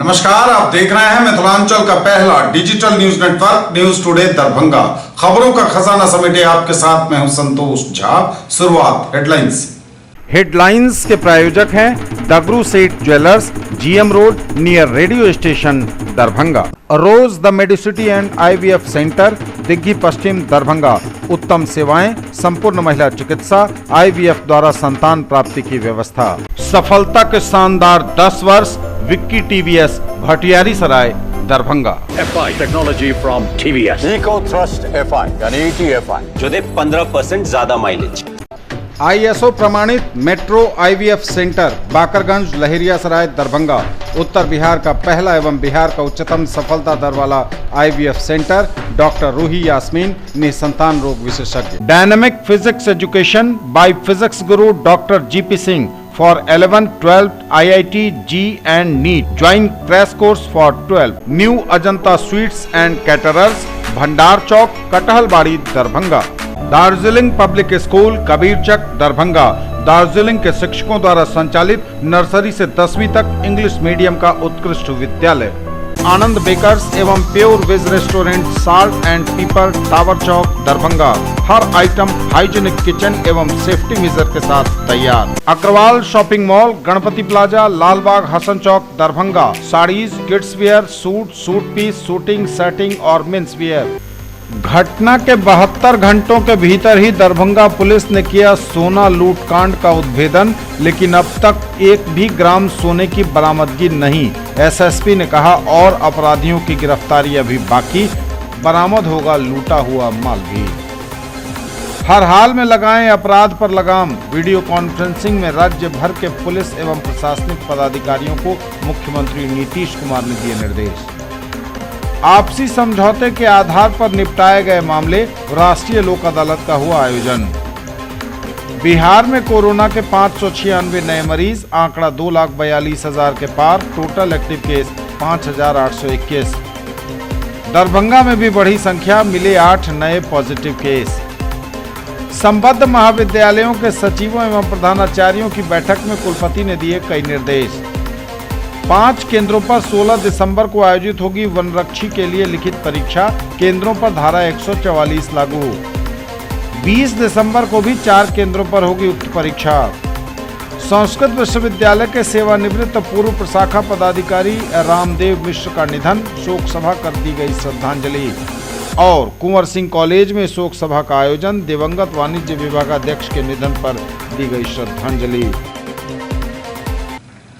नमस्कार, आप देख रहे हैं मिथिलांचल का पहला digital news network news today Darbhanga. खबरों का खजाना समेटे आपके साथ मैं हूं संतोष झा। शुरुआत हेडलाइंस। हेडलाइंस के प्रायोजक हैं Dagru Seth jewellers, GM road near radio station Darbhanga. Rose the medicity and IVF centre, Digghi Pashchim Darbhanga. उत्तम सेवाएं, संपूर्ण महिला चिकित्सा, आईवीएफ द्वारा संतान प्राप्ति की व्यवस्था। सफलता के शानदार 10 वर्ष, Vicky TVS, Bhatiyari Sarai Darbhanga. FI technology from TVS, eco thrust FI यानी ETFI जो दे 15% ज्यादा माइलेज। ISO प्रमाणित metro IVF centre, Bakarganj, Laheriasarai Darbhanga. उत्तर बिहार का पहला एवं बिहार का उच्चतम सफलता दर वाला IVF centre. Doctor Ruhi Yasmin, निसंतान रोग विशेषज्ञ। Dynamic physics education by physics Guru doctor GP Singh for 11th, 12th, IIT, G and NEET. Join crash course for 12. New Ajanta Sweets and Caterers, Bhandar Chowk, Kathalbari Darbhanga. Darjeeling public school, Kabirchak Darbhanga. Darjeeling के शिक्षकों द्वारा संचालित नर्सरी से 10वीं तक इंग्लिश मीडियम का उत्कृष्ट विद्यालय। आनंद बेकर्स एवं pure veg restaurant, salt and pepper, tower Chowk Darbhanga. हर आइटम हाइजीनिक किचन एवं सेफ्टी मेजर के साथ तैयार। Agrawal shopping mall, Ganpati plaza, Lalbagh, Hasan Chowk Darbhanga. Sarees, kids wear, suit piece, suiting, shirting और मेंस वियर। घटना के 72 घंटों के भीतर ही दरभंगा पुलिस ने किया सोना लूटकांड का उद्भेदन, लेकिन अब तक 1 भी ग्राम सोने की बरामदगी नहीं। SSP ने कहा और अपराधियों की गिरफ्तारी अभी बाकी, बरामद होगा लूटा हुआ माल भी। हर हाल में लगाएं अपराध पर लगाम। वीडियो कॉन्फ्रेंसिंग में राज्य भर के पुलिस एवं प्रशासनिक पदाधिकारियों को मुख्यमंत्री नीतीश कुमार ने दिए निर्देश। आपसी समझौते के आधार पर निपटाए गए मामले, राष्ट्रीय लोक अदालत का हुआ आयोजन। बिहार में कोरोना के 596 नए मरीज, आंकड़ा 2,42,000 के पार। Total active case 5,821। दरभंगा में भी बढ़ी संख्या, मिले 8 नए पॉजिटिव केस। संबद्ध महाविद्यालयों के सचिवों एवं प्रधानाचार्यों की बैठक में कुलपति ने दिए कई निर्देश। 5 केंद्रों पर 16 दिसंबर को आयोजित होगी वनरक्षी के लिए लिखित परीक्षा। केंद्रों पर धारा 144 लागू। 20 दिसंबर को भी 4 केंद्रों पर होगी उक्त परीक्षा। संस्कृत विश्वविद्यालय के सेवानिवृत्त पूर्व प्रशाखा पदाधिकारी रामदेव मिश्र का निधन, शोक सभा कर दी गई श्रद्धांजलि। और कुंवर सिंह कॉलेज में शोक सभा का आयोजन, दिवंगत वाणिज्य विभागाध्यक्ष के निधन पर दी गई श्रद्धांजलि।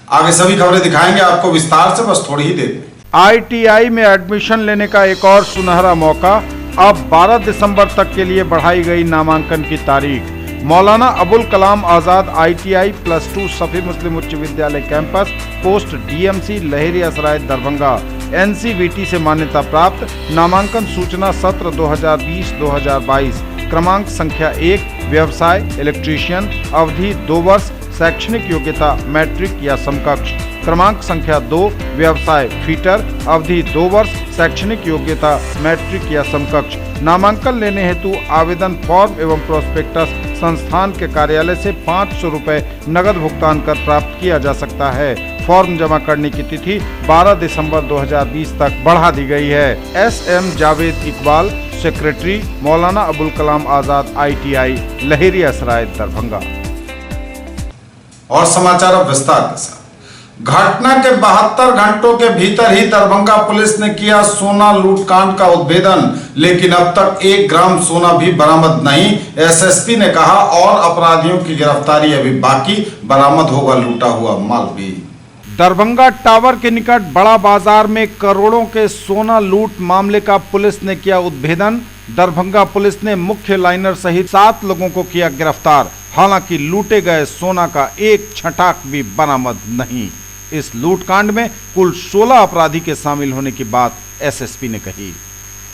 आगे सभी खबरें दिखाएंगे आपको विस्तार से, बस थोड़ी ही देर में। ITI में एडमिशन लेने का एक और सुनहरा मौका, अब 12 दिसंबर तक के लिए बढ़ाई गई नामांकन की तारीख। मौलाना अबुल कलाम आजाद ITI +2 सफी मुस्लिम उच्च विद्यालय campus, post DMC Laheriasarai Darbhanga. NCVT से मान्यता प्राप्त। नामांकन सूचना सत्र 2020-2022। क्रमांक संख्या 1, व्यवसाय इलेक्ट्रीशियन, अवधि 2 वर्ष, शैक्षणिक योग्यता मैट्रिक या समकक्ष। क्रमांक संख्या 2, व्यवसाय फीटर, अवधि 2 वर्ष, शैक्षणिक योग्यता मैट्रिक या समकक्ष। नामांकन लेने हेतु आवेदन फॉर्म एवं प्रोस्पेक्टस संस्थान के कार्यालय से 500 रुपए नगद भुगतान कर प्राप्त किया जा सकता है। फॉर्म जमा करने की तिथि 12 दिसंबर 2020 तक बढ़ा दी गई है। SM Javed Iqbal, secretary, Maulana Abul Kalam Azad ITI Laheriasarai Darbhanga. और समाचार अब विस्तार के साथ। घटना के 72 घंटों के भीतर ही दरभंगा पुलिस ने किया सोना लूटकांड का उद्भेदन, लेकिन अब तक 1 ग्राम सोना भी बरामद नहीं। SSP ने कहा और अपराधियों की गिरफ्तारी अभी बाकी, बरामद होगा लूटा हुआ माल भी। दरभंगा टावर के निकट बड़ा बाजार में करोड़ों के सोना लूट मामले का पुलिस ने किया उद्भेदन। दरभंगा पुलिस ने मुख्य लाइनर सहित 7 लोगों को किया गिरफ्तार। हालांकि लूटे गए सोना का 1 छटाक भी बरामद नहीं। इस लूटकांड में कुल 16 अपराधी के शामिल होने की बात SSP ने कही।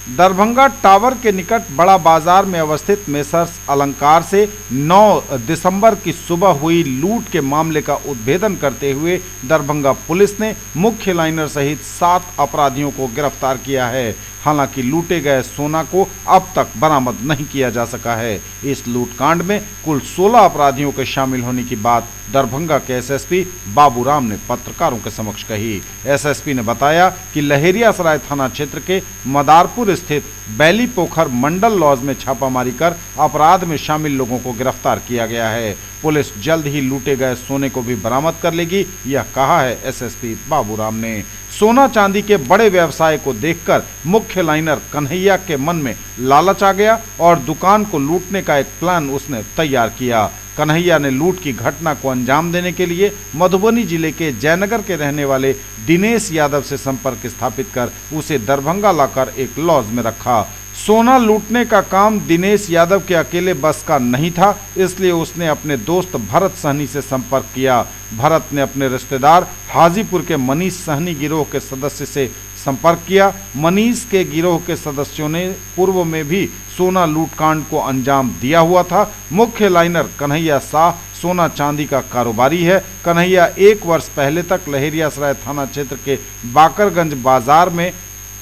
दरभंगा टावर के निकट बड़ा बाजार में अवस्थित मेसर्स अलंकार से 9 दिसंबर की सुबह हुई लूट के मामले का उद्भेदन करते हुए दरभंगा पुलिस ने मुख्य लाइनर सहित 7 अपराधियों को गिरफ्तार किया है। हालांकि लूटे गए सोना को अब तक बरामद नहीं किया जा सका है। इस लूटकांड में कुल 16 अपराधियों के शामिल होने की बात दरभंगा के एसएसपी बाबूराम ने पत्रकारों के समक्ष कही। एसएसपी ने बताया कि लहेरियासराय थाना क्षेत्र के मदारपुर स्थित बैली पोखर मंडल लॉज में छापामारी कर अपराध में शामिल लोगों को गिरफ्तार किया गया है। पुलिस जल्द ही लूटे गए सोने को भी बरामद कर लेगी, यह कहा है एसएसपी बाबूराम ने। सोना चांदी के बड़े व्यवसाय को देखकर मुख्य लाइनर कन्हैया के मन में लालच आ गया और दुकान को लूटने का एक प्लान उसने तैयार किया। कन्हैया ने लूट की घटना को अंजाम देने के लिए मधुबनी जिले के जयनगर के रहने वाले दिनेश यादव से संपर्क स्थापित कर उसे दरभंगा लाकर एक लॉज में रखा। सोना लूटने का काम दिनेश यादव के अकेले बस का नहीं था, इसलिए उसने अपने दोस्त भरत सहनी से संपर्क किया। भरत ने अपने रिश्तेदार हाजीपुर के मनीष सहनी गिरोह के सदस्य से संपर्क किया। मनीष के गिरोह के सदस्यों ने पूर्व में भी सोना लूटकांड को अंजाम दिया हुआ था। मुख्य लाइनर कन्हैया शाह सोना चांदी का कारोबारी है। कन्हैया 1 वर्ष पहले तक लहेरियासराय थाना क्षेत्र के बाकरगंज बाजार में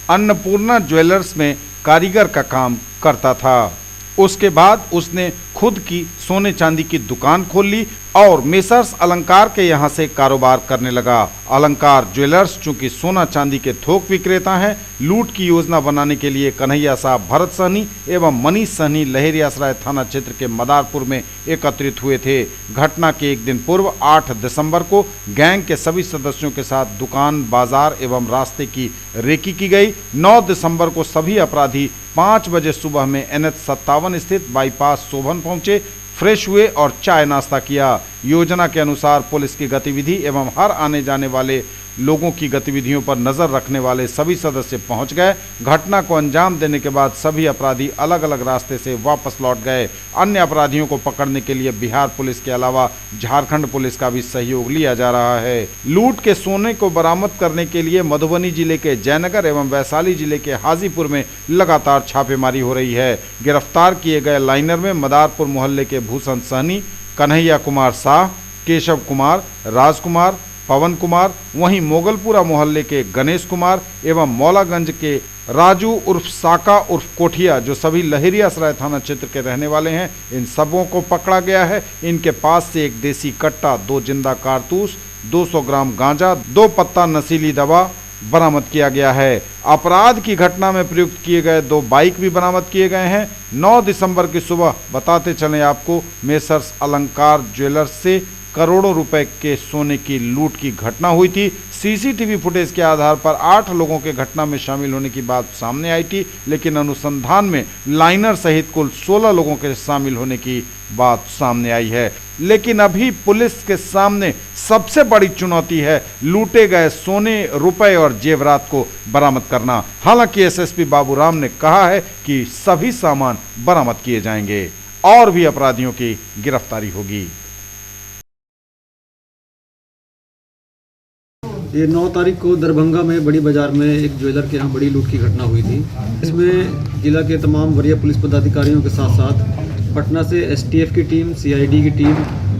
अन्नपूर्णा ज्वेलर्स में कारीगर का काम करता था। उसके बाद उसने खुद की सोने चांदी की दुकान खोल ली और मेसर्स अलंकार के यहाँ से कारोबार करने लगा। अलंकार ज्वेलर्स चूंकि सोना चांदी के थोक विक्रेता हैं, लूट की योजना बनाने के लिए कन्हैया साहब भरत सहनी एवं मनीष सहनी लहेरियासराय थाना क्षेत्र के मदारपुर में एकत्रित हुए थे। घटना के एक दिन पूर्व 8 दिसंबर को गैंग के सभी सदस्यों के साथ दुकान, बाजार एवं रास्ते की रेकी की गई। 9 दिसंबर को सभी अपराधी 5 बजे सुबह में NH 57 स्थित बाईपास शोभन पहुंचे, फ्रेश हुए और चाय नाश्ता किया। योजना के अनुसार पुलिस की गतिविधि एवं हर आने जाने वाले लोगों की गतिविधियों पर नजर रखने वाले सभी सदस्य पहुंच गए। घटना को अंजाम देने के बाद सभी अपराधी अलग अलग रास्ते से वापस लौट गए। अन्य अपराधियों को पकड़ने के लिए बिहार पुलिस के अलावा झारखंड पुलिस का भी सहयोग लिया जा रहा है। लूट के सोने को बरामद करने के लिए मधुबनी जिले के जयनगर एवं वैशाली जिले के हाजीपुर में लगातार छापेमारी हो रही है। गिरफ्तार किए गए लाइनर में मदारपुर मोहल्ले के भूषण सहनी, कन्हैया कुमार शाह, केशव कुमार, राजकुमार, पवन कुमार, वहीं मोगलपुरा मोहल्ले के गणेश कुमार एवं मौलागंज के राजू उर्फ साका उर्फ कोठिया, जो सभी लहेरियासराय थाना क्षेत्र के रहने वाले हैं, इन सबों को पकड़ा गया है। इनके पास से एक देसी कट्टा, 2 जिंदा कारतूस, 200 ग्राम गांजा, 2 पत्ता नशीली दवा बरामद किया गया है। अपराध की घटना में प्रयुक्त किए गए 2 बाइक भी बरामद किए गए हैं। 9 दिसंबर की सुबह बताते चलें आपको, मेसर्स अलंकार ज्वेलर्स से करोड़ों रुपए के सोने की लूट की घटना हुई थी। सीसीटीवी फुटेज के आधार पर 8 लोगों के घटना में शामिल होने की बात सामने आई थी, लेकिन अनुसंधान में लाइनर सहित कुल 16 लोगों के शामिल होने की बात सामने आई है। लेकिन अभी पुलिस के सामने सबसे बड़ी चुनौती है लूटे गए सोने, रुपए और जेवरात को बरामद करना। हालांकि एसएसपी बाबूराम ने कहा है कि सभी सामान बरामद किए जाएंगे और भी अपराधियों की गिरफ्तारी होगी। ये 9 तारीख को दरभंगा में बड़ी बाजार में एक ज्वेलर के यहाँ बड़ी लूट की घटना हुई थी। इसमें जिला के तमाम वरीय पुलिस पदाधिकारियों के साथ साथ पटना से STF की टीम, CID की टीम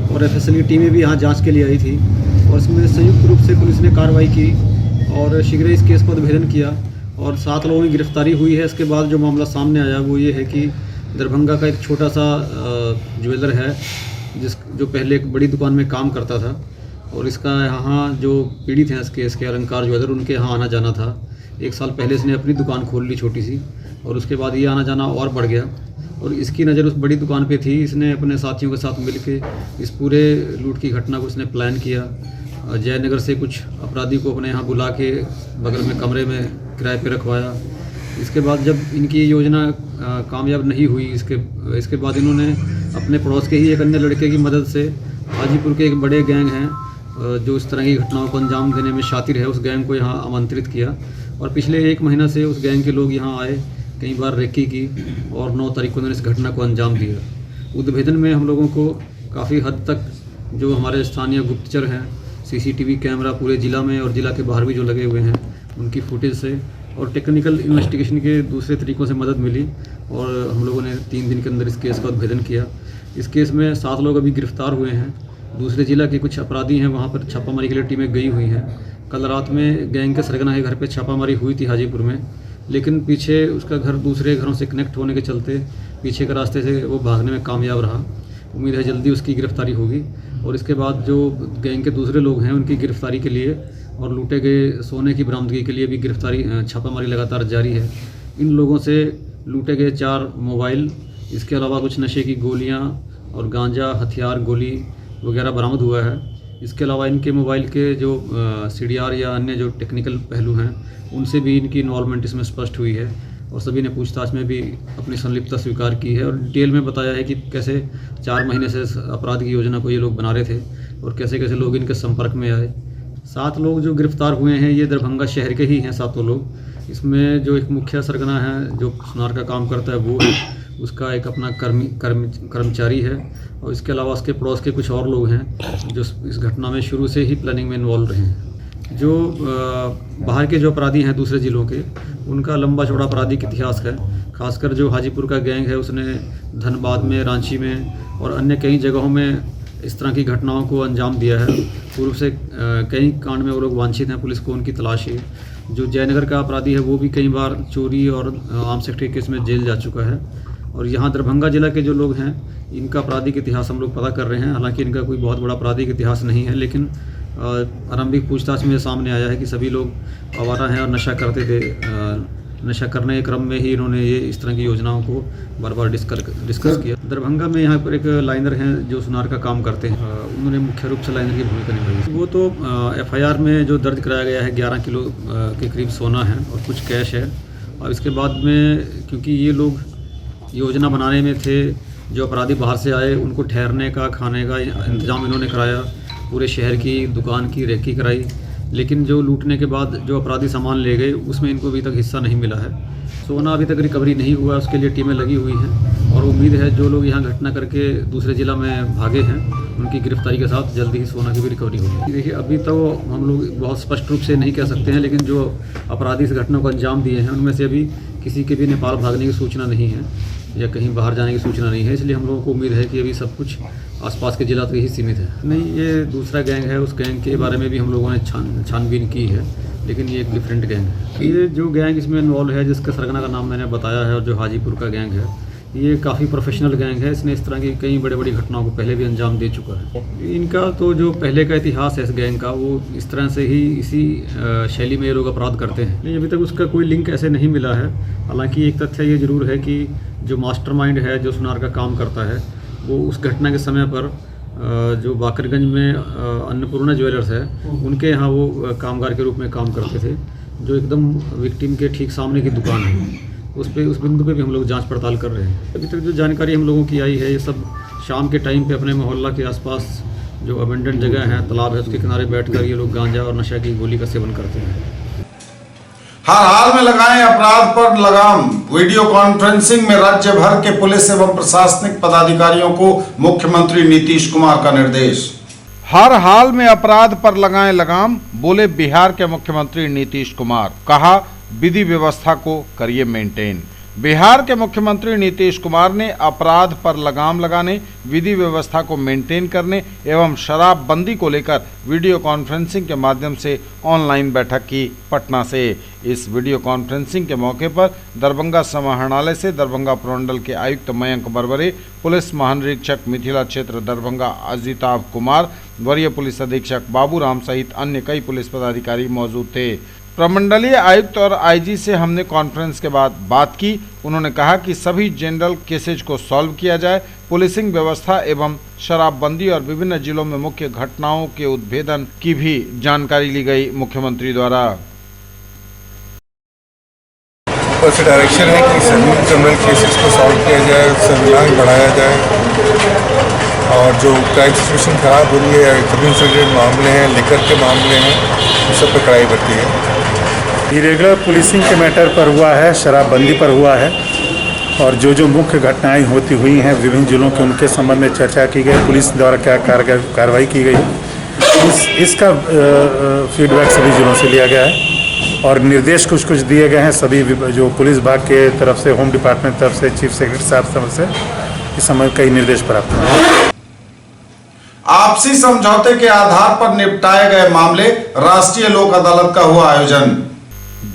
और FSL की टीमें भी यहाँ जांच के लिए आई थी और इसमें संयुक्त रूप से पुलिस ने कार्रवाई की और शीघ्र इस केस को उद्भेदन किया और 7 लोगों की गिरफ्तारी हुई है। इसके बाद जो मामला सामने आया वो ये है कि दरभंगा का एक छोटा सा ज्वेलर है जो पहले एक बड़ी दुकान में काम करता था और इसका यहाँ जो पीड़ित हैं इस केस के अलंकार ज्वेलर, उनके यहाँ आना जाना था। 1 साल पहले इसने अपनी दुकान खोल ली छोटी सी और उसके बाद ये आना जाना और बढ़ गया और इसकी नज़र उस बड़ी दुकान पे थी। इसने अपने साथियों के साथ मिलकर इस पूरे लूट की घटना को इसने प्लान किया। जयनगर से कुछ अपराधी को अपने यहाँ बुला के बगल में कमरे में किराए पे रखवाया। इसके बाद जब इनकी योजना कामयाब नहीं हुई, इसके बाद इन्होंने अपने पड़ोस के ही एक अन्य लड़के की मदद से हाजीपुर के एक बड़े गैंग हैं जो इस तरह की घटनाओं को अंजाम देने में शातिर है, उस गैंग को यहाँ आमंत्रित किया और पिछले 1 महीना से उस गैंग के लोग यहाँ आए, कई बार रेकी की और 9 तारीख को उन्होंने इस घटना को अंजाम दिया। उद्भेदन में हम लोगों को काफ़ी हद तक जो हमारे स्थानीय गुप्तचर हैं, CCTV कैमरा पूरे ज़िला में और ज़िला के बाहर भी जो लगे हुए हैं, उनकी फुटेज से और टेक्निकल इन्वेस्टिगेशन के दूसरे तरीक़ों से मदद मिली और हम लोगों ने 3 दिन के अंदर इस केस का उद्भेदन किया। इस केस में 7 लोग अभी गिरफ्तार हुए हैं। दूसरे जिला के कुछ अपराधी हैं, वहाँ पर छापामारी के लिए टीमें गई हुई हैं। कल रात में गैंग के सरगना के घर पे छापामारी हुई थी हाजीपुर में, लेकिन पीछे उसका घर दूसरे घरों से कनेक्ट होने के चलते पीछे के रास्ते से वो भागने में कामयाब रहा। उम्मीद है जल्दी उसकी गिरफ्तारी होगी और इसके बाद जो गैंग के दूसरे लोग हैं उनकी गिरफ्तारी के लिए और लूटे गए सोने की बरामदगी के लिए भी गिरफ्तारी छापामारी लगातार जारी है। इन लोगों से लूटे गए 4 मोबाइल, इसके अलावा कुछ नशे की गोलियां और गांजा, हथियार, गोली वगैरह बरामद हुआ है। इसके अलावा इनके मोबाइल के जो CDR या अन्य जो टेक्निकल पहलू हैं उनसे भी इनकी इन्वॉल्वमेंट इसमें स्पष्ट हुई है और सभी ने पूछताछ में भी अपनी संलिप्तता स्वीकार की है और डिटेल में बताया है कि कैसे 4 महीने से अपराध की योजना को ये लोग बना रहे थे और कैसे कैसे लोग इनके संपर्क में आए। 7 लोग जो गिरफ्तार हुए हैं ये दरभंगा शहर के ही हैं 7 लोग। इसमें जो एक मुख्य सरगना है जो सुनार का काम करता है वो है, उसका एक अपना कर्मचारी है और इसके अलावा उसके पड़ोस के कुछ और लोग हैं जो इस घटना में शुरू से ही प्लानिंग में इन्वॉल्व रहे हैं। जो बाहर के जो अपराधी हैं दूसरे ज़िलों के, उनका लंबा चौड़ा आपराधिक इतिहास है। खासकर जो हाजीपुर का गैंग है उसने धनबाद में, रांची में और अन्य कई जगहों में इस तरह की घटनाओं को अंजाम दिया है। पूर्व से कई कांड में वो लोग वांछित हैं, पुलिस को उनकी तलाश है। जो जयनगर का अपराधी है वो भी कई बार चोरी और आर्म्स एक्ट के केस में जेल जा चुका है। और यहाँ दरभंगा जिला के जो लोग हैं इनका आपराधिक इतिहास हम लोग पता कर रहे हैं। हालांकि इनका कोई बहुत बड़ा आपराधिक इतिहास नहीं है, लेकिन आरंभिक पूछताछ में सामने आया है कि सभी लोग आवारा हैं और नशा करते थे। नशा करने के क्रम में ही इन्होंने ये इस तरह की योजनाओं को बार बार डिस्कस किया। दरभंगा में यहाँ पर एक लाइनर हैं जो सुनार का काम करते हैं, उन्होंने मुख्य रूप से लाइनर की भूमिका निभाई। वो तो FIR में जो दर्ज कराया गया है 11 किलो के करीब सोना है और कुछ कैश है। और इसके बाद में क्योंकि ये लोग योजना बनाने में थे, जो अपराधी बाहर से आए उनको ठहरने का, खाने का इंतज़ाम इन्होंने कराया, पूरे शहर की दुकान की रेकी कराई। लेकिन जो लूटने के बाद जो अपराधी सामान ले गए उसमें इनको अभी तक हिस्सा नहीं मिला है। सोना अभी तक रिकवरी नहीं हुआ, उसके लिए टीमें लगी हुई हैं और उम्मीद है जो लोग यहाँ घटना करके दूसरे ज़िला में भागे हैं उनकी गिरफ्तारी के साथ जल्दी ही सोना की भी रिकवरी होगी। देखिए अभी तो हम लोग बहुत स्पष्ट रूप से नहीं कह सकते हैं, लेकिन जो अपराधी इस घटना को अंजाम दिए हैं उनमें से अभी किसी के भी नेपाल भागने की सूचना नहीं है या कहीं बाहर जाने की सूचना नहीं है। इसलिए हम लोगों को उम्मीद है कि अभी सब कुछ आसपास के जिला तक ही सीमित है। नहीं, ये दूसरा गैंग है, उस गैंग के बारे में भी हम लोगों ने छानबीन की है, लेकिन ये एक डिफरेंट गैंग है। ये जो गैंग इसमें इन्वॉल्व है जिसका सरगना का नाम मैंने बताया है और जो हाजीपुर का गैंग है, ये काफ़ी प्रोफेशनल गैंग है। इसने इस तरह की कई बड़ी घटनाओं को पहले भी अंजाम दे चुका है। इनका तो जो पहले का इतिहास है इस गैंग का, वो इस तरह से ही इसी शैली में ये लोग अपराध करते हैं। नहीं, अभी तक उसका कोई लिंक ऐसे नहीं मिला है। हालांकि एक तथ्य ये जरूर है कि जो मास्टरमाइंड है जो सुनार का काम करता है वो उस घटना के समय पर जो बाकरगंज में अन्नपूर्णा ज्वेलर्स है उनके यहाँ वो कामगार के रूप में काम करते थे, जो एकदम विक्टिम के ठीक सामने की दुकान है। उस बिंदु पे भी हम लोग जांच पड़ताल कर रहे हैं। अभी तक जो जानकारी हम लोगों की आई है, ये सब शाम के टाइम पे अपने मोहल्ला के आसपास जो अबेंडेंट जगह है, तालाब है, उसके किनारे बैठकर ये लोग गांजा और नशा की गोली का सेवन करते हैं। हर हाल में लगाएं अपराध पर लगाम। वीडियो कॉन्फ्रेंसिंग में राज्य भर के पुलिस एवं प्रशासनिक पदाधिकारियों को मुख्यमंत्री नीतीश कुमार का निर्देश। हर हाल में अपराध पर लगाएं लगाम, बोले बिहार के मुख्यमंत्री नीतीश कुमार। कहा विधि व्यवस्था को करिए मेंटेन। बिहार के मुख्यमंत्री नीतीश कुमार ने अपराध पर लगाम लगाने, विधि व्यवस्था को मेंटेन करने एवं शराबबंदी को लेकर वीडियो कॉन्फ्रेंसिंग के माध्यम से ऑनलाइन बैठक की पटना से। इस वीडियो कॉन्फ्रेंसिंग के मौके पर दरभंगा समाहरणालय से दरभंगा प्रमंडल के आयुक्त मयंक बरबरे, पुलिस महानिरीक्षक मिथिला क्षेत्र दरभंगा अजिताभ कुमार, वरीय पुलिस अधीक्षक बाबूराम सहित अन्य कई पुलिस पदाधिकारी मौजूद थे। प्रमंडलीय आयुक्त और IG से हमने कॉन्फ्रेंस के बाद बात की। उन्होंने कहा कि सभी जनरल केसेज को सॉल्व किया जाए, पुलिसिंग व्यवस्था एवं शराबबंदी और विभिन्न जिलों में मुख्य घटनाओं के उद्भेदन की भी जानकारी ली गई मुख्यमंत्री द्वारा। ऊपर से डायरेक्शन है कि सभी क्रिमिनल केसेस को सॉल्व किया जाए, संविधान बढ़ाया जाए और जो क्राइम सिचुएशन खराब हो रही है, क्रिमिनल से रिलेटेड मामले हैं, लिकर के मामले हैं, उस सब पर कड़ाई बरती है। इरेगुलर पुलिसिंग के मैटर पर हुआ है, शराबबंदी पर हुआ है और जो मुख्य घटनाएं होती हुई हैं विभिन्न जिलों के, उनके संबंध में चर्चा की गई। पुलिस द्वारा क्या कार्रवाई की गई, इसका फीडबैक सभी जिलों से लिया गया है और निर्देश कुछ कुछ दिए गए हैं सभी जो पुलिस विभाग के तरफ से, होम डिपार्टमेंट की तरफ से, चीफ सेक्रेटरी साहब से इस समय कई निर्देश प्राप्त हुए। आपसी समझौते के आधार पर निपटाए गए मामले, राष्ट्रीय लोक अदालत का हुआ आयोजन।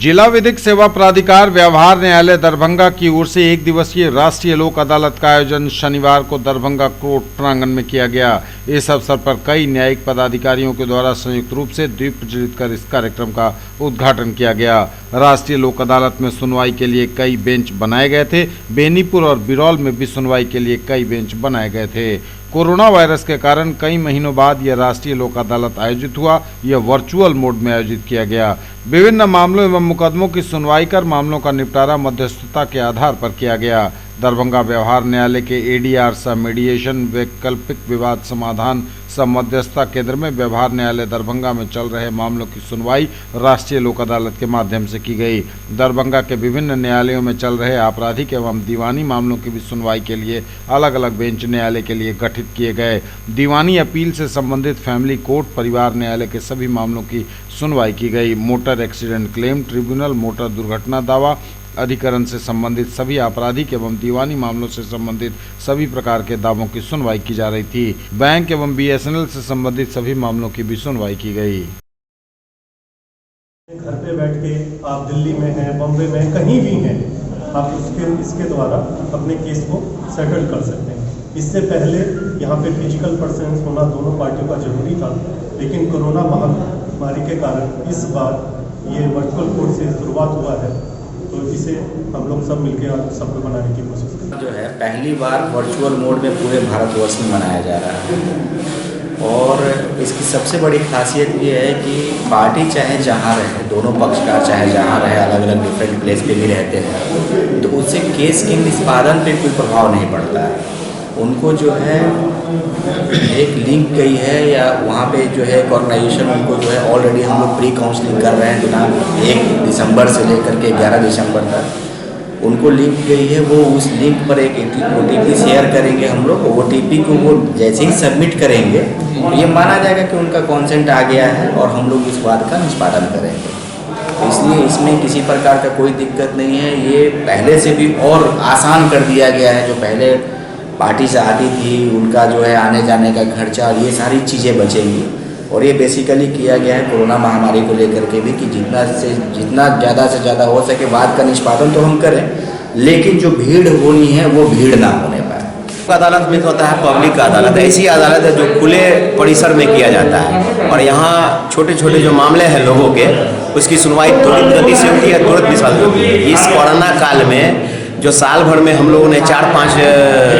जिला विधिक सेवा प्राधिकार व्यवहार न्यायालय दरभंगा की ओर से एक दिवसीय राष्ट्रीय लोक अदालत का आयोजन शनिवार को दरभंगा कोर्ट प्रांगण में किया गया। इस अवसर पर कई न्यायिक पदाधिकारियों के द्वारा संयुक्त रूप से दीप प्रज्वलित कर इस कार्यक्रम का उद्घाटन किया गया। राष्ट्रीय लोक अदालत में सुनवाई के लिए कई बेंच बनाए गए थे। बेनीपुर और बिरौल में भी सुनवाई के लिए कई बेंच बनाए गए थे। कोरोना वायरस के कारण कई महीनों बाद यह राष्ट्रीय लोक अदालत आयोजित हुआ। यह वर्चुअल मोड में आयोजित किया गया। विभिन्न मामलों एवं मुकदमों की सुनवाई कर मामलों का निपटारा मध्यस्थता के आधार पर किया गया। दरभंगा व्यवहार न्यायालय के एडीआर सह मीडिएशन वैकल्पिक विवाद समाधान सह मध्यस्थता केंद्र में व्यवहार न्यायालय दरभंगा में चल रहे मामलों की सुनवाई राष्ट्रीय लोक अदालत के माध्यम से की गई। दरभंगा के विभिन्न न्यायालयों में चल रहे आपराधिक एवं दीवानी मामलों की भी सुनवाई के लिए अलग अलग बेंच न्यायालय के लिए गठित किए गए। दीवानी अपील से संबंधित फैमिली कोर्ट, परिवार न्यायालय के सभी मामलों की सुनवाई की गई। Motor accident claim tribunal, motor दुर्घटना दावा अधिकरण से संबंधित सभी आपराधिक एवं दीवानी मामलों से संबंधित सभी प्रकार के दावों की सुनवाई की जा रही थी। बैंक एवं बीएसएनएल से संबंधित सभी मामलों की भी सुनवाई की गई। घर पे बैठ के आप दिल्ली में हैं, बॉम्बे में, कहीं भी हैं, आप इसके द्वारा अपने केस को सेटल कर सकते हैं। इससे पहले यहाँ पे फिजिकल प्रेजेंस होना दोनों पार्टियों का जरूरी था, लेकिन कोरोना महामारी के कारण इस बार ये वर्चुअल कोर्ट से शुरुआत हुआ है, तो इसे हम लोग सब मिलकर सफल बनाने की कोशिश करें। जो है पहली बार वर्चुअल मोड में पूरे भारतवर्ष में मनाया जा रहा है और इसकी सबसे बड़ी खासियत ये है कि पार्टी चाहे जहाँ रहे, दोनों पक्षकार चाहे जहाँ रहे, अलग अलग डिफरेंट प्लेस पे भी रहते हैं, तो उससे केस के निष्पादन पे कोई प्रभाव नहीं पड़ता है। उनको जो है एक लिंक गई है या वहाँ पे जो है एक ऑर्गेनाइजेशन उनको जो है ऑलरेडी हम लोग प्री काउंसलिंग कर रहे हैं दिनांक 1 दिसंबर से लेकर के 11 दिसंबर तक उनको लिंक गई है। वो उस लिंक पर एक OTP शेयर करेंगे हम लोग। OTP को वो जैसे ही सबमिट करेंगे तो ये माना जाएगा कि उनका कॉन्सेंट आ गया है और हम लोग इस बात का निष्पादन करेंगे। तो इसलिए इसमें किसी प्रकार का कोई दिक्कत नहीं है। ये पहले से भी और आसान कर दिया गया है। जो पहले पार्टी से आती थी उनका जो है आने जाने का खर्चा और ये सारी चीज़ें बचेंगी। और ये बेसिकली किया गया है कोरोना महामारी को लेकर के भी कि जितना ज़्यादा से ज़्यादा हो सके बाद का निष्पादन तो हम करें, लेकिन जो भीड़ होनी है वो भीड़ ना होने पाए। अदालत में होता है पब्लिक का अदालत, ऐसी अदालत है जो खुले परिसर में किया जाता है और यहाँ छोटे छोटे जो मामले हैं लोगों के उसकी सुनवाई तुरंत गति से होती है, तुरंत निष्पादन होती है। इस कोरोना काल में जो साल भर में हम लोगों ने 4-5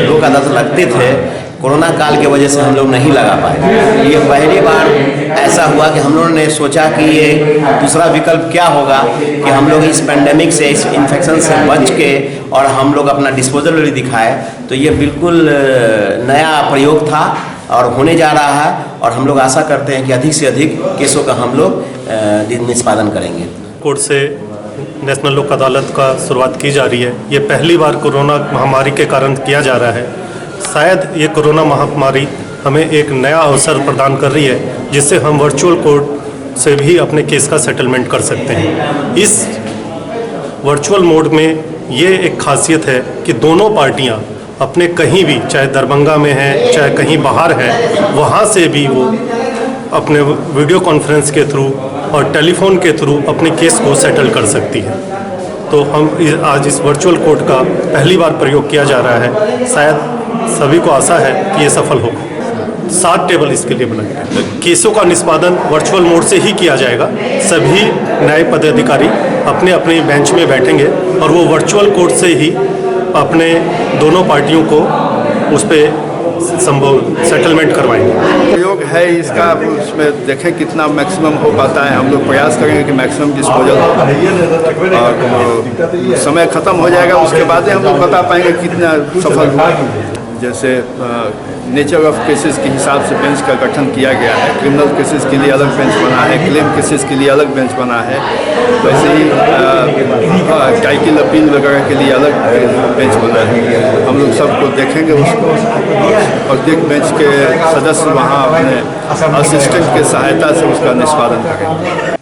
लोक अदालत लगते थे, कोरोना काल के वजह से हम लोग नहीं लगा पाए। ये पहली बार ऐसा हुआ कि हम लोगों ने सोचा कि ये दूसरा विकल्प क्या होगा कि हम लोग इस पेंडेमिक से, इस इन्फेक्शन से बच के और हम लोग अपना डिस्पोजल दिखाए। तो ये बिल्कुल नया प्रयोग था और होने जा रहा है और हम लोग आशा करते हैं कि अधिक से अधिक केसों का हम लोग निष्पादन करेंगे। कोर्ट से नेशनल लोक अदालत का शुरुआत की जा रही है। ये पहली बार कोरोना महामारी के कारण किया जा रहा है। शायद ये कोरोना महामारी हमें एक नया अवसर प्रदान कर रही है जिससे हम वर्चुअल कोर्ट से भी अपने केस का सेटलमेंट कर सकते हैं। इस वर्चुअल मोड में ये एक खासियत है कि दोनों पार्टियां अपने कहीं भी, चाहे दरभंगा में हैं चाहे कहीं बाहर हैं, वहाँ से भी वो अपने वीडियो कॉन्फ्रेंस के थ्रू और टेलीफोन के थ्रू अपने केस को सेटल कर सकती है। तो हम आज इस वर्चुअल कोर्ट का पहली बार प्रयोग किया जा रहा है। शायद सभी को आशा है कि ये सफल होगा। 7 टेबल इसके लिए बनाए गए। केसों का निष्पादन वर्चुअल मोड से ही किया जाएगा। सभी न्याय पदाधिकारी अपने अपने बेंच में बैठेंगे और वो वर्चुअल कोर्ट से ही अपने दोनों पार्टियों को उस पर संभव सेटलमेंट करवाएंगे। प्रयोग है इसका, उसमें देखें कितना मैक्सिमम हो पाता है। हम लोग प्रयास करेंगे कि मैक्सिमम डिस्पोजल हो और समय ख़त्म हो जाएगा उसके बाद ही हम लोग बता पाएंगे कितना सफल हुआ। जैसे नेचर ऑफ केसेस के हिसाब से बेंच का गठन किया गया है। क्रिमिनल केसेस के लिए अलग बेंच बना है, क्लेम केसेस के लिए अलग बेंच बना है। वैसे ही टाइटल अपील वगैरह के लिए अलग बेंच बना है। हम लोग सबको देखेंगे उसको और प्रत्येक बेंच के सदस्य वहाँ अपने असिस्टेंट के सहायता से उसका निष्पादन करेंगे।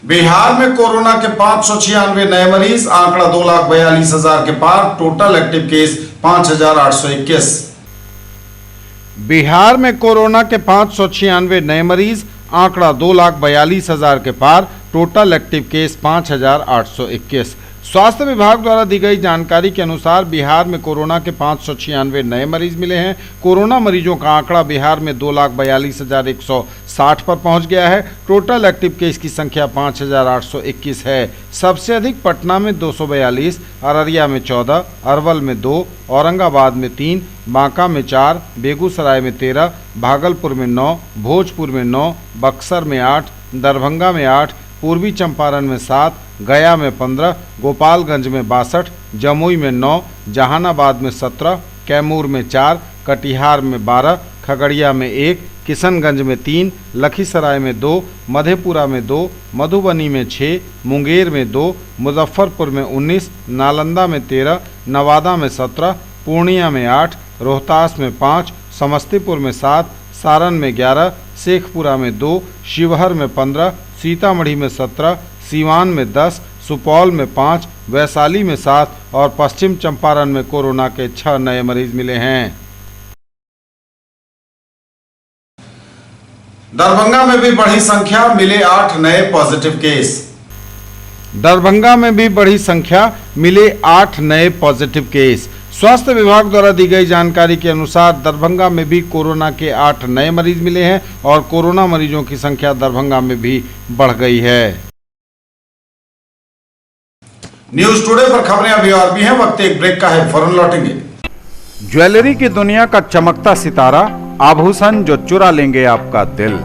बिहार में कोरोना के 596 नए मरीज, आंकड़ा 2,42,000 के पार, टोटल एक्टिव केस 5,821। बिहार में कोरोना के 596 नए मरीज, आंकड़ा 2,42,000 के पार, टोटल एक्टिव केस 5,821। स्वास्थ्य विभाग द्वारा दी गई जानकारी के अनुसार बिहार में कोरोना के 596 नए मरीज मिले हैं। कोरोना मरीजों का आंकड़ा बिहार में 2,42,160 पर पहुंच गया है। टोटल एक्टिव केस की संख्या 5,821 है। सबसे अधिक पटना में 242, अररिया में 14, अरवल में 2, औरंगाबाद में 3, बांका में 4, बेगूसराय में 13, भागलपुर में 9, भोजपुर में 9, बक्सर में 8, दरभंगा में 8, पूर्वी चंपारण में 7, गया में 15, गोपालगंज में 62, जमुई में 9, जहानाबाद में 17, कैमूर में 4, कटिहार में 12, खगड़िया में 1, किशनगंज में 3, लखीसराय में 2, मधेपुरा में 2, मधुबनी में 6, मुंगेर में 2, मुजफ्फरपुर में 19, नालंदा में 13, नवादा में 17, पूर्णिया में 8, रोहतास में 5, समस्तीपुर में 7, सारण में 11, शेखपुरा में 2, शिवहर में 15, सीतामढ़ी में 17, सीवान में 10, सुपौल में 5, वैशाली में 7 और पश्चिम चंपारण में कोरोना के 6 नए मरीज मिले हैं। दरभंगा में भी बढ़ी संख्या, मिले 8 नए पॉजिटिव केस। दरभंगा में भी बढ़ी संख्या, मिले 8 नए पॉजिटिव केस। स्वास्थ्य विभाग द्वारा दी गई जानकारी के अनुसार दरभंगा में भी कोरोना के 8 नए मरीज मिले हैं और कोरोना मरीजों की संख्या दरभंगा में भी बढ़ गई है। न्यूज टुडे पर खबरें अभी और भी हैं, वक्त एक ब्रेक का है, फौरन लौटेंगे। ज्वेलरी की दुनिया का चमकता सितारा, आभूषण जो चुरा लेंगे आपका दिल।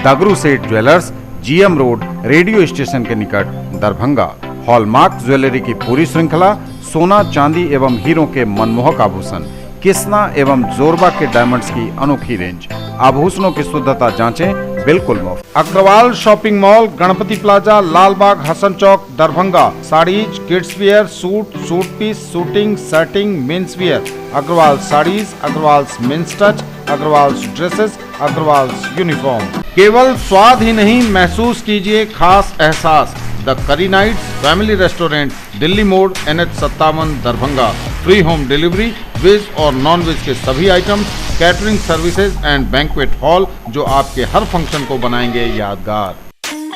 दगरू सेठ jewellers, GM road, radio station के निकट, दरभंगा। हॉलमार्क ज्वेलरी की पूरी श्रृंखला, सोना, चांदी एवं हीरों के मनमोहक आभूषण, किस्ना एवं जोरबा के डायमंड्स की अनोखी रेंज। आभूषणों की शुद्धता जांचें, बिल्कुल मुफ्त। Agrawal shopping mall, Ganpati plaza, Lalbagh, Hasan Chowk, Darbhanga. Sarees, kids wear, suit, suit piece, suiting, shirting, men's wear. Agrawal sarees, Agrawal men's touch, Agrawal dresses, Agrawal uniform. केवल स्वाद ही नहीं, महसूस कीजिए खास एहसास। द करी नाइट्स फैमिली रेस्टोरेंट, दिल्ली मोड़, NH57, Darbhanga. Free home delivery, veg और नॉन वेज के सभी items, catering services and banquet hall जो आपके हर फंक्शन को बनाएंगे यादगार।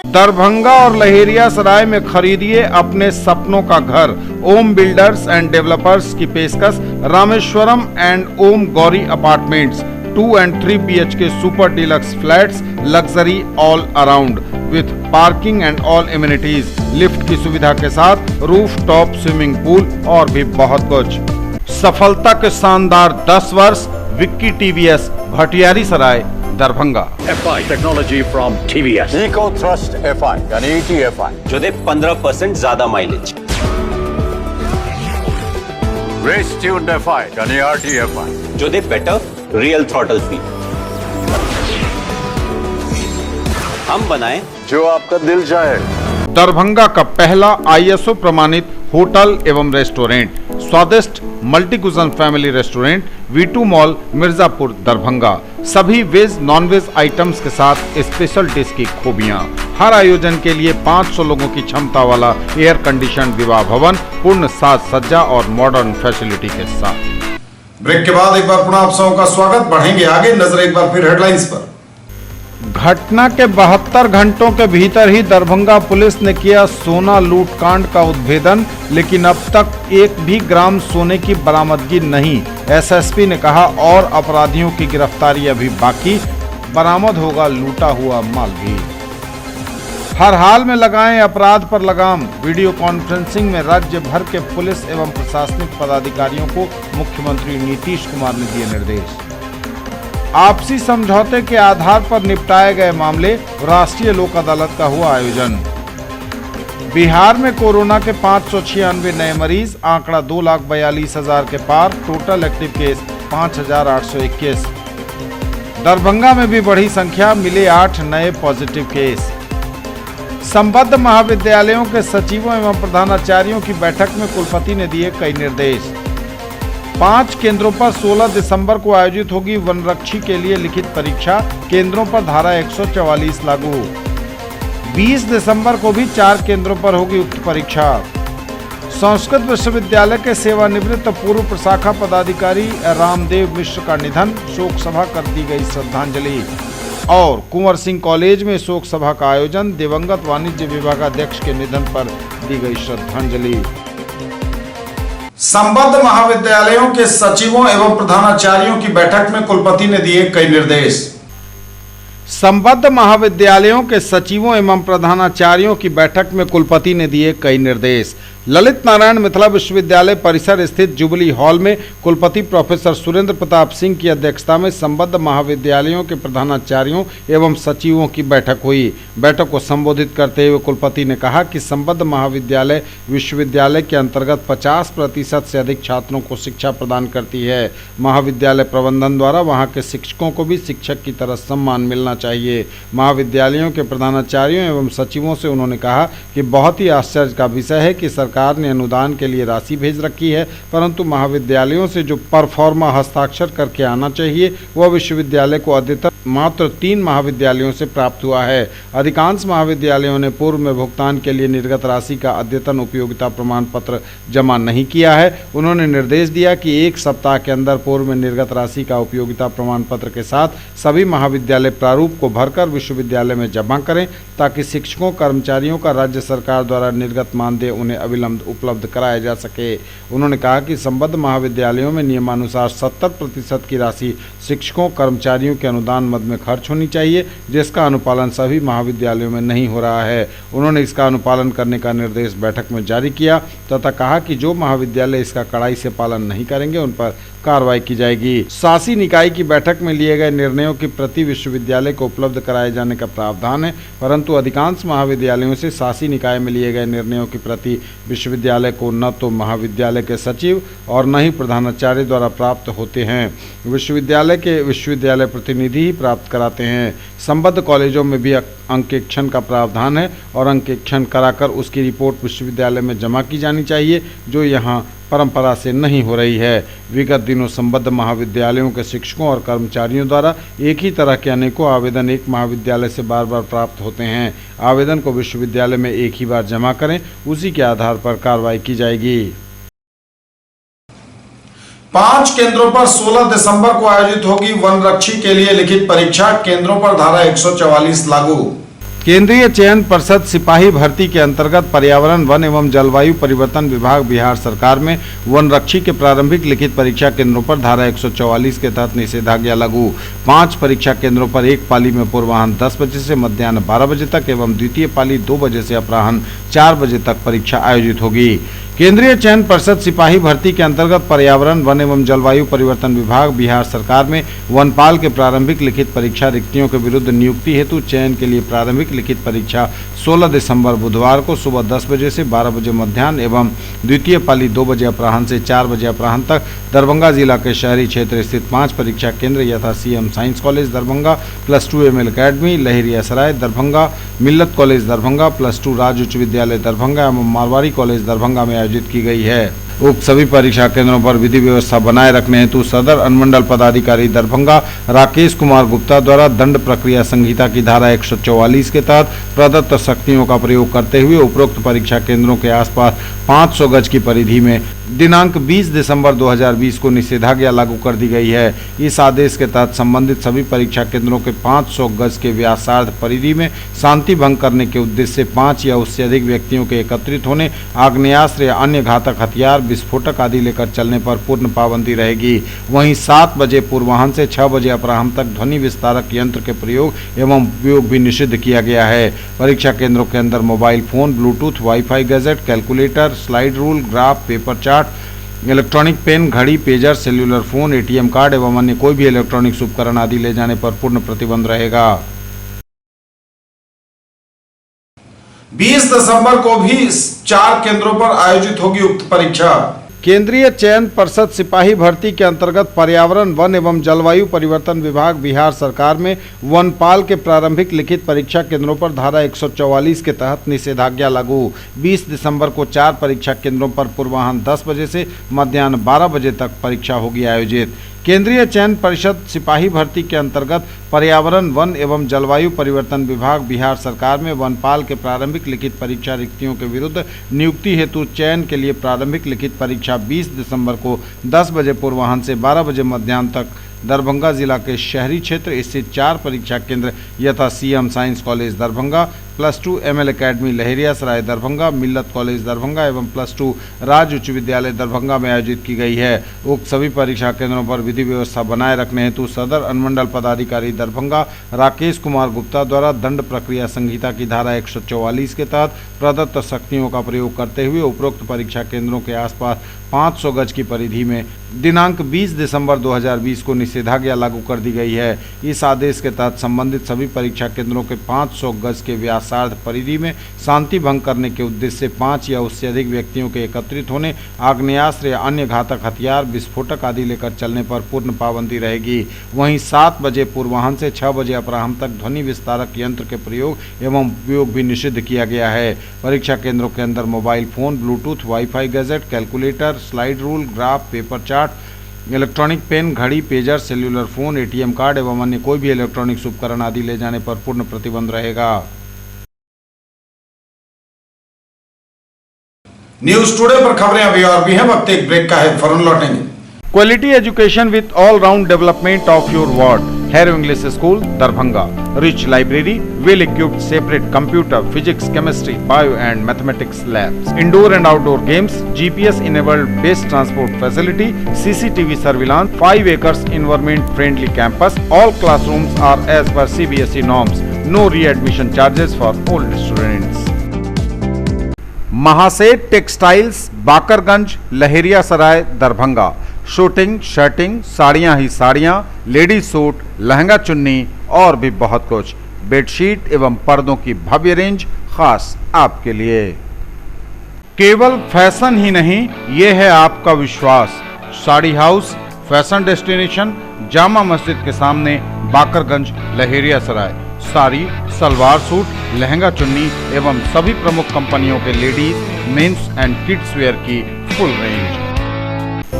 दरभंगा और लहेरिया सराय में खरीदिए अपने सपनों का घर। ओम बिल्डर्स एंड डेवलपर्स की पेशकश, Rameshwaram and Om Gauri apartments, 2 and 3 BHK super deluxe flats, luxury all around with parking and all amenities, lift की सुविधा के साथ, रूफ टॉप स्विमिंग पूल और भी बहुत कुछ। सफलता के शानदार 10 वर्ष, Vicky TVS, Bhatiyari Sarai, Darbhanga. FI technology from TVS. Eco Thrust FI यानी ETFI जो दे 15% ज्यादा माइलेज। Race Tuned FI यानी RTFI जो दे बेटर रियल थ्रॉटल फील। हम बनाएं जो आपका दिल चाहे। दरभंगा का पहला ISO प्रमाणित होटल एवं रेस्टोरेंट, स्वादिष्ट multi cuisine family restaurant, V2 mall, Mirzapur, Darbhanga. सभी वेज नॉन वेज आइटम्स के साथ स्पेशल डिश की खूबियां। हर आयोजन के लिए 500 लोगों की क्षमता वाला एयर कंडीशन विवाह भवन, पूर्ण साज सज्जा और मॉडर्न फैसिलिटी के साथ। ब्रेक के बाद एक बार पुनः आप सबों का स्वागत। बढ़ेंगे आगे, नजर एक बार फिर हेडलाइंस पर। घटना के 72 घंटों के भीतर ही दरभंगा पुलिस ने किया सोना लूटकांड का उद्भेदन, लेकिन अब तक 1 भी ग्राम सोने की बरामदगी नहीं। SSP ने कहा और अपराधियों की गिरफ्तारी अभी बाकी, बरामद होगा लूटा हुआ माल भी। हर हाल में लगाएं अपराध पर लगाम। वीडियो कॉन्फ्रेंसिंग में राज्य भर के पुलिस एवं प्रशासनिक पदाधिकारियों को मुख्यमंत्री नीतीश कुमार ने दिए निर्देश। आपसी समझौते के आधार पर निपटाए गए मामले, राष्ट्रीय लोक अदालत का हुआ आयोजन। बिहार में कोरोना के 596 नए मरीज, आंकड़ा 2,42,000 के पार, टोटल एक्टिव केस 5,821। दरभंगा में भी बढ़ी संख्या, मिले 8 नए पॉजिटिव केस। संबद्ध महाविद्यालयों के सचिवों एवं प्रधानाचार्यों की बैठक में कुलपति ने दिए कई निर्देश। 5 केंद्रों पर 16 दिसंबर को आयोजित होगी वनरक्षी के लिए लिखित परीक्षा, केंद्रों पर धारा 144 लागू। 20 दिसंबर को भी 4 केंद्रों पर होगी उक्त परीक्षा। संस्कृत विश्वविद्यालय के सेवानिवृत्त पूर्व प्रशाखा पदाधिकारी रामदेव मिश्र का निधन, शोक सभा कर दी गई श्रद्धांजलि। और कुंवर सिंह कॉलेज में शोक सभा का आयोजन, दिवंगत वाणिज्य विभागाध्यक्ष के निधन पर दी गई श्रद्धांजलि। संबद्ध महाविद्यालयों के सचिवों एवं प्रधानाचार्यों की बैठक में कुलपति ने दिए कई निर्देश। संबद्ध महाविद्यालयों के सचिवों एवं प्रधानाचार्यों की बैठक में कुलपति ने दिए कई निर्देश। ललित नारायण मिथिला विश्वविद्यालय परिसर स्थित जुबली हॉल में कुलपति प्रोफेसर सुरेंद्र प्रताप सिंह की अध्यक्षता में संबद्ध महाविद्यालयों के प्रधानाचार्यों एवं सचिवों की बैठक हुई। बैठक को संबोधित करते हुए कुलपति ने कहा कि संबद्ध महाविद्यालय विश्वविद्यालय के अंतर्गत 50% से अधिक छात्रों को शिक्षा प्रदान करती है। महाविद्यालय प्रबंधन द्वारा वहाँ के शिक्षकों को भी शिक्षक की तरह सम्मान मिलना चाहिए। महाविद्यालयों के प्रधानाचार्यों एवं सचिवों से उन्होंने कहा कि बहुत ही आश्चर्य का विषय है कि सरकार ने अनुदान के लिए राशि भेज रखी है, परंतु महाविद्यालयों से जो परफॉर्मा हस्ताक्षर करके आना चाहिए वह विश्वविद्यालय को अधिकतर मात्र 3 महाविद्यालयों से प्राप्त हुआ है। अधिकांश महाविद्यालयों ने पूर्व में भुगतान के लिए निर्गत राशि का अद्यतन उपयोगिता प्रमाण पत्र जमा नहीं किया है। उन्होंने निर्देश दिया कि 1 सप्ताह के अंदर पूर्व में निर्गत राशि का उपयोगिता प्रमाण पत्र के साथ सभी महाविद्यालय प्रारूप को भरकर विश्वविद्यालय में जमा करें, ताकि शिक्षकों कर्मचारियों का राज्य सरकार द्वारा निर्गत मानदेय उन्हें अविलंब उपलब्ध कराया जा सके। उन्होंने कहा कि संबद्ध महाविद्यालयों में नियमानुसार 70% की राशि शिक्षकों कर्मचारियों के अनुदान मद में खर्च होनी चाहिए, जिसका अनुपालन सभी महाविद्यालयों में नहीं हो रहा है। उन्होंने इसका अनुपालन करने का निर्देश बैठक में जारी किया तथा कहा कि जो महाविद्यालय इसका कड़ाई से पालन नहीं करेंगे उन पर कार्रवाई की जाएगी। शासी निकाय की बैठक में लिए गए निर्णयों की प्रति विश्वविद्यालय को उपलब्ध कराए जाने का प्रावधान है, परंतु अधिकांश महाविद्यालयों से शासी निकाय में लिए गए निर्णयों की प्रति विश्वविद्यालय को न तो महाविद्यालय के सचिव और न ही प्रधानाचार्य द्वारा प्राप्त होते हैं। विश्वविद्यालय के विश्वविद्यालय प्रतिनिधि ही प्राप्त कराते हैं। संबद्ध कॉलेजों में भी अंकेक्षण का प्रावधान है और अंकेक्षण कराकर उसकी रिपोर्ट विश्वविद्यालय में जमा की जानी चाहिए, जो यहाँ परंपरा से नहीं हो रही है। विगत दिनों संबद्ध महाविद्यालयों के शिक्षकों और कर्मचारियों द्वारा एक ही तरह के अनेकों आवेदन एक महाविद्यालय से बार बार प्राप्त होते हैं। आवेदन को विश्वविद्यालय में एक ही बार जमा करें, उसी के आधार पर कार्रवाई की जाएगी। 5 केंद्रों पर 16 दिसंबर को आयोजित होगी वनरक्षी के लिए लिखित परीक्षा, केंद्रों पर धारा 144 लागू। केंद्रीय चयन परिषद सिपाही भर्ती के अंतर्गत पर्यावरण वन एवं जलवायु परिवर्तन विभाग बिहार सरकार में वनरक्षी के प्रारंभिक लिखित परीक्षा केंद्रों पर धारा 144 के तहत निषेधाज्ञा लागू। 5 परीक्षा केंद्रों पर एक पाली में पूर्वाह्न 10 बजे से मध्याह्न 12 बजे तक एवं द्वितीय पाली 2 बजे से अपराह्न 4 बजे तक परीक्षा आयोजित होगी। केंद्रीय चयन परिषद सिपाही भर्ती के अंतर्गत पर्यावरण वन एवं जलवायु परिवर्तन विभाग बिहार सरकार में वनपाल के प्रारंभिक लिखित परीक्षा रिक्तियों के विरुद्ध नियुक्ति हेतु चयन के लिए प्रारंभिक लिखित परीक्षा 16 दिसंबर बुधवार को सुबह 10 बजे से 12 बजे मध्याह्न एवं द्वितीय पाली 2 बजे अपराह्न से 4 बजे अपराह्न तक दरभंगा जिला के शहरी क्षेत्र स्थित 5 परीक्षा केंद्र यथा CM science college Darbhanga, +2 ML academy Laheriasarai Darbhanga, मिल्लत कॉलेज दरभंगा, +2 राज्य उच्च विद्यालय दरभंगा एवं मारवाड़ी कॉलेज दरभंगा में आयोजित की गई है। उक्त सभी परीक्षा केंद्रों पर विधि व्यवस्था बनाए रखने हेतु सदर अनुमंडल पदाधिकारी दरभंगा राकेश कुमार गुप्ता द्वारा दंड प्रक्रिया संहिता की धारा 144 के तहत प्रदत्त शक्तियों का प्रयोग करते हुए उपरोक्त परीक्षा केंद्रों के आसपास 500 गज की परिधि में दिनांक 20 दिसंबर 2020 को निषेधाज्ञा लागू कर दी गई है। इस आदेश के तहत संबंधित सभी परीक्षा केंद्रों के 500 गज के व्यासार्ध परिधि में शांति भंग करने के उद्देश्य से 5 या उससे अधिक व्यक्तियों के एकत्रित होने, आग्नेयास्त्र या अन्य घातक हथियार, विस्फोटक आदि लेकर चलने पर पूर्ण पाबंदी रहेगी। वहीं 7 बजे पूर्वाह्न से 6 बजे अपराह्न तक ध्वनि विस्तारक यंत्र के प्रयोग एवं उपयोग भी निषिद्ध किया गया है। परीक्षा केंद्रों के अंदर mobile phone, bluetooth, wifi gadget, calculator, slide rule, graph, paper chart, electronic pen, घड़ी, pager, cellular phone, ATM card एवं अन्य कोई भी इलेक्ट्रॉनिक्स उपकरण आदि ले जाने पर पूर्ण प्रतिबंध रहेगा। 20 दिसंबर को भी 4 केंद्रों पर आयोजित होगी उक्त परीक्षा। केंद्रीय चयन परिषद सिपाही भर्ती के अंतर्गत पर्यावरण वन एवं जलवायु परिवर्तन विभाग बिहार सरकार में वनपाल के प्रारंभिक लिखित परीक्षा केंद्रों पर धारा 144 के तहत निषेधाज्ञा लागू। 20 दिसंबर को 4 परीक्षा केंद्रों पर पूर्वाह्न 10 बजे से मध्याह्न 12 बजे तक परीक्षा होगी आयोजित। केंद्रीय चयन परिषद सिपाही भर्ती के अंतर्गत पर्यावरण, वन एवं जलवायु परिवर्तन विभाग बिहार सरकार में वनपाल के प्रारंभिक लिखित परीक्षा रिक्तियों के विरुद्ध नियुक्ति हेतु चयन के लिए प्रारंभिक लिखित परीक्षा 20 दिसंबर को 10 बजे पूर्वाह्न से 12 बजे मध्याह्न तक दरभंगा जिला के शहरी क्षेत्र स्थित 4 परीक्षा केंद्र यथा CM science college Darbhanga, +2 ML academy Laheriasarai Darbhanga, मिल्लत कॉलेज दरभंगा एवं +2 राज्य उच्च विद्यालय दरभंगा में आयोजित की गई है। उक्त सभी परीक्षा केंद्रों पर विधि व्यवस्था बनाए रखने हेतु सदर अनुमंडल पदाधिकारी दरभंगा राकेश कुमार गुप्ता द्वारा दंड प्रक्रिया संहिता की धारा 144 के तहत प्रदत्त शक्तियों का प्रयोग करते हुए उपरोक्त परीक्षा केंद्रों के आसपास 500 गज की परिधि में दिनांक 20 दिसंबर 2020 को निषेधाज्ञा लागू कर दी गई है। इस आदेश के तहत संबंधित सभी परीक्षा केंद्रों के 500 गज के व्यासार्ध परिधि में शांति भंग करने के उद्देश्य से 5 या उससे अधिक व्यक्तियों के एकत्रित होने, आग्नेयास्त्र या अन्य घातक हथियार, विस्फोटक आदि लेकर चलने पर पूर्ण पाबंदी रहेगी। वहीं 7 बजे पूर्वाह्न से 6 बजे अपराह्न तक ध्वनि विस्तारक यंत्र के प्रयोग एवं उपयोग भी निषिद्ध किया गया है। परीक्षा केंद्रों के अंदर mobile phone, bluetooth, wifi gadget, calculator, slide rule, graph, paper chart, electronic pen, घड़ी, pager, cellular phone, ATM card एवं अन्य कोई भी इलेक्ट्रॉनिक्स उपकरण आदि ले जाने पर पूर्ण प्रतिबंध रहेगा। न्यूज टुडे पर खबरें अभी और भी हैं, वक्त एक ब्रेक का है, फौरन लौटेंगे। Quality education with all round development of your ward. Harrow English school Darbhanga, rich library, well equipped separate computer, physics, chemistry, bio and mathematics labs, indoor and outdoor games, GPS enabled based transport facility, CCTV surveillance, 5 acres environment friendly campus. All classrooms are as per CBSE norms. No re-admission charges for old students. Mahaseth textiles, Bakarganj, Laheriasarai Darbhanga. Shooting, shirting, साड़ियाँ ही साड़ियाँ, ladies suit, lehenga चुन्नी और भी बहुत कुछ। Bedsheet एवं पर्दों की भव्य रेंज खास आपके लिए। केवल फैशन ही नहीं, ये है आपका विश्वास। Sari house, fashion destination, Jama Masjid के सामने, बाकरगंज, लहेरियासराय। साड़ी, सलवार सूट, लहंगा चुन्नी एवं सभी प्रमुख कंपनियों के ladies, mens and kids wear की फुल रेंज।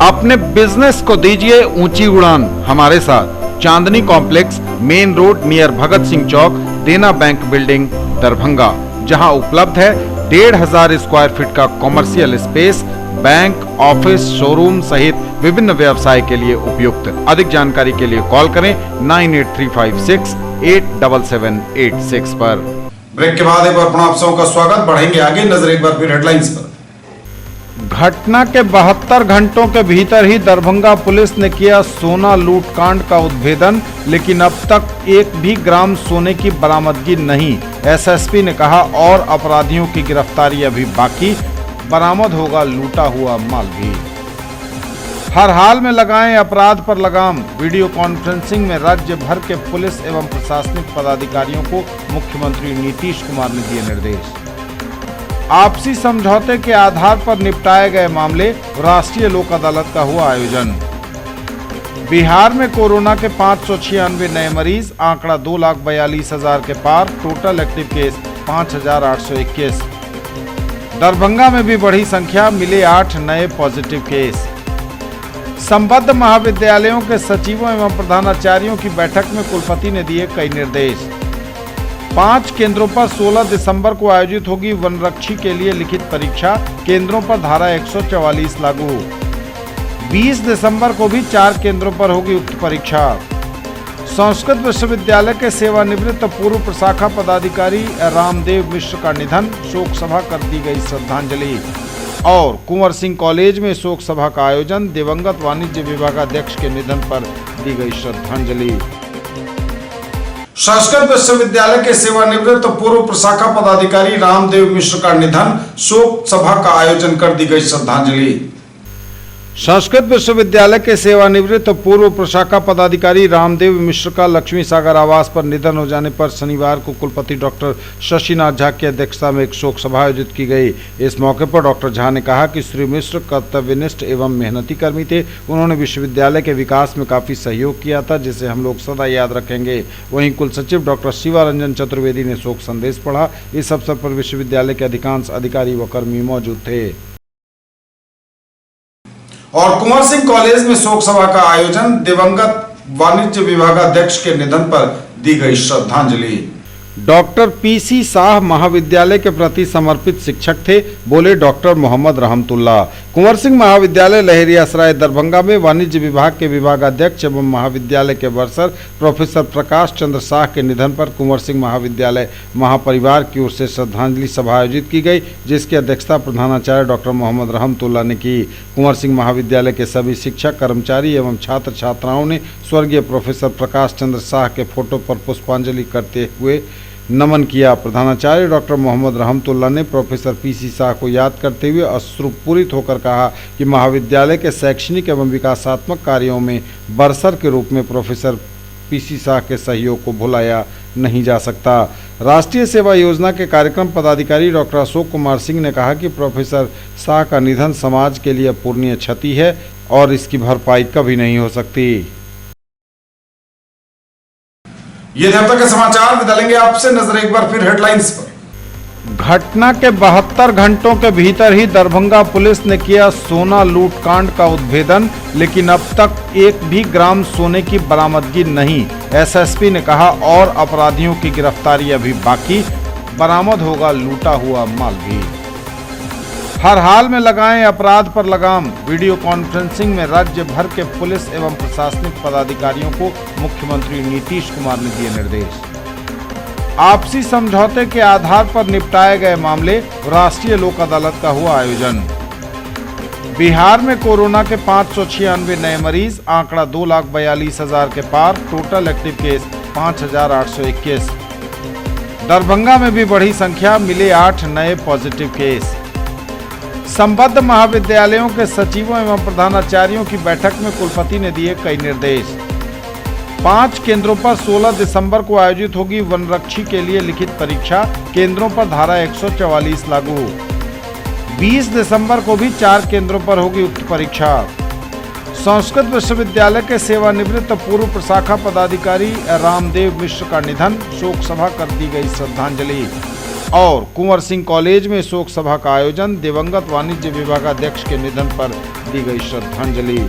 अपने बिजनेस को दीजिए ऊंची उड़ान हमारे साथ। Chandni complex, main road near Bhagat Singh Chowk, Dena bank building Darbhanga, जहां उपलब्ध है 1500 स्क्वायर फीट का commercial space, bank, office, showroom सहित विभिन्न व्यवसाय के लिए उपयुक्त। अधिक जानकारी के लिए कॉल करें 9835687786 पर। ब्रेक के बाद एक बार पुनः आप सबका स्वागत। बढ़ेंगे आगे, नजर एक बार फिर हेडलाइंस पर। घटना के 72 घंटों के भीतर ही दरभंगा पुलिस ने किया सोना लूटकांड का उद्भेदन, लेकिन अब तक 1 भी ग्राम सोने की बरामदगी नहीं। एसएसपी ने कहा और अपराधियों की गिरफ्तारी अभी बाकी, बरामद होगा लूटा हुआ माल भी। हर हाल में लगाएं अपराध पर लगाम। वीडियो कॉन्फ्रेंसिंग में राज्य भर के पुलिस एवं प्रशासनिक पदाधिकारियों को मुख्यमंत्री नीतीश कुमार ने दिए निर्देश। आपसी समझौते के आधार पर निपटाए गए मामले, राष्ट्रीय लोक अदालत का हुआ आयोजन। बिहार में कोरोना के 596 नए मरीज, आंकड़ा 2,42,000 के पार, टोटल एक्टिव केस 5,821। दरभंगा में भी बढ़ी संख्या, मिले 8 नए पॉजिटिव केस। संबद्ध महाविद्यालयों के सचिवों एवं प्रधानाचार्यों की बैठक में कुलपति ने दिए कई निर्देश। 5 केंद्रों पर 16 दिसंबर को आयोजित होगी वनरक्षी के लिए लिखित परीक्षा, केंद्रों पर धारा 144 लागू। 20 दिसंबर को भी 4 केंद्रों पर होगी उक्त परीक्षा। संस्कृत विश्वविद्यालय के सेवानिवृत्त पूर्व प्रशाखा पदाधिकारी रामदेव मिश्र का निधन, शोक सभा कर दी गई श्रद्धांजलि। और कुंवर सिंह कॉलेज में शोक सभा का आयोजन, दिवंगत वाणिज्य विभागाध्यक्ष के निधन पर दी गई श्रद्धांजलि। संस्कृत विश्वविद्यालय के सेवानिवृत्त पूर्व प्रशाखा पदाधिकारी रामदेव मिश्र का निधन, शोक सभा का आयोजन कर दी गई श्रद्धांजलि। संस्कृत विश्वविद्यालय के सेवानिवृत्त पूर्व प्रशाखा पदाधिकारी रामदेव मिश्र का लक्ष्मी सागर आवास पर निधन हो जाने पर शनिवार को कुलपति डॉक्टर शशिनाथ झा की अध्यक्षता में एक शोक सभा आयोजित की गई। इस मौके पर डॉक्टर झा ने कहा कि श्री मिश्र कर्तव्यनिष्ठ एवं मेहनती कर्मी थे। उन्होंने विश्वविद्यालय के विकास में काफी सहयोग किया था, जिसे हम लोग सदा याद रखेंगे। वहीं कुलसचिव डॉक्टर शिवारंजन चतुर्वेदी ने शोक संदेश पढ़ा। इस अवसर पर विश्वविद्यालय के अधिकांश अधिकारी व कर्मी मौजूद थे। और कुंवर सिंह कॉलेज में शोक सभा का आयोजन, दिवंगत वाणिज्य विभागाध्यक्ष के निधन पर दी गई श्रद्धांजलि। डॉक्टर पीसी शाह महाविद्यालय के प्रति समर्पित शिक्षक थे, बोले डॉक्टर मोहम्मद रहमतुल्लाह। कुंवर सिंह महाविद्यालय लहेरियासराय दरभंगा में वाणिज्य विभाग के विभागाध्यक्ष एवं महाविद्यालय के बरसर प्रोफेसर प्रकाश चंद्र शाह के निधन पर कुंवर सिंह महाविद्यालय महापरिवार की ओर से श्रद्धांजलि सभा आयोजित की गई, जिसकी अध्यक्षता प्रधानाचार्य डॉक्टर मोहम्मद रहमतुल्लाह ने की। कुंवर सिंह महाविद्यालय के सभी शिक्षक, कर्मचारी एवं छात्र छात्राओं ने स्वर्गीय प्रोफेसर प्रकाश चंद्र शाह के फोटो पर पुष्पांजलि करते हुए नमन किया। प्रधानाचार्य डॉक्टर मोहम्मद रहमतुल्लाह ने प्रोफेसर पीसी शाह को याद करते हुए अश्रुपूरित होकर कहा कि महाविद्यालय के शैक्षणिक एवं विकासात्मक कार्यों में बरसर के रूप में प्रोफेसर पीसी शाह के सहयोग को भुलाया नहीं जा सकता। राष्ट्रीय सेवा योजना के कार्यक्रम पदाधिकारी डॉक्टर अशोक कुमार सिंह ने कहा कि प्रोफेसर शाह का निधन समाज के लिए अपूरणीय क्षति है और इसकी भरपाई कभी नहीं हो सकती। ये थे अब तक के समाचार। बदलेंगे आपसे नजर एक बार फिर हेडलाइंस पर। घटना के 72 घंटों के भीतर ही दरभंगा पुलिस ने किया सोना लूटकांड का उद्भेदन, लेकिन अब तक एक भी ग्राम सोने की बरामदगी नहीं। एसएसपी ने कहा और अपराधियों की गिरफ्तारी अभी बाकी, बरामद होगा लूटा हुआ माल भी। हर हाल में लगाएं अपराध पर लगाम। वीडियो कॉन्फ्रेंसिंग में राज्य भर के पुलिस एवं प्रशासनिक पदाधिकारियों को मुख्यमंत्री नीतीश कुमार ने दिए निर्देश। आपसी समझौते के आधार पर निपटाए गए मामले, राष्ट्रीय लोक अदालत का हुआ आयोजन। बिहार में कोरोना के 596 नए मरीज, आंकड़ा 2,42,000 के पार, टोटल एक्टिव केस 5,821। दरभंगा में भी बढ़ी संख्या, मिले 8 नए पॉजिटिव केस। संबद्ध महाविद्यालयों के सचिवों एवं प्रधानाचार्यों की बैठक में कुलपति ने दिए कई निर्देश। 5 केंद्रों पर 16 दिसंबर को आयोजित होगी वनरक्षी के लिए लिखित परीक्षा, केंद्रों पर धारा 144 लागू। 20 दिसंबर को भी 4 केंद्रों पर होगी उक्त परीक्षा। संस्कृत विश्वविद्यालय के सेवानिवृत्त पूर्व प्रशाखा पदाधिकारी रामदेव मिश्र का निधन, शोक सभा कर दी गई श्रद्धांजलि। और कुंवर सिंह कॉलेज में शोक सभा का आयोजन, दिवंगत वाणिज्य विभागाध्यक्ष के निधन पर दी गई श्रद्धांजलि।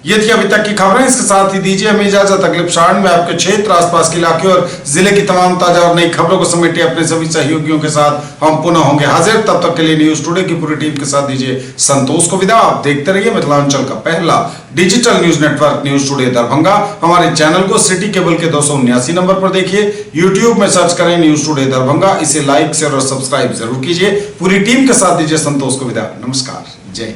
ये थी अभी तक की खबरें। इसके साथ ही दीजिए हमें इजाजत। अगले प्रसारण में आपके क्षेत्र, आसपास के इलाके और जिले की तमाम ताजा और नई खबरों को समेटे अपने सभी सहयोगियों के साथ हम पुनः होंगे हाजिर। तब तक के लिए न्यूज टुडे की पूरी टीम के साथ दीजिए संतोष को विदा। आप देखते रहिए मिथिलांचल का पहला digital news network news today Darbhanga. हमारे चैनल को सिटी केबल के 279 नंबर पर देखिए। यूट्यूब में सर्च करें न्यूज टुडे दरभंगा। इसे लाइक, शेयर और सब्सक्राइब जरूर कीजिए। पूरी टीम के साथ दीजिए संतोष को विदा। नमस्कार, जय।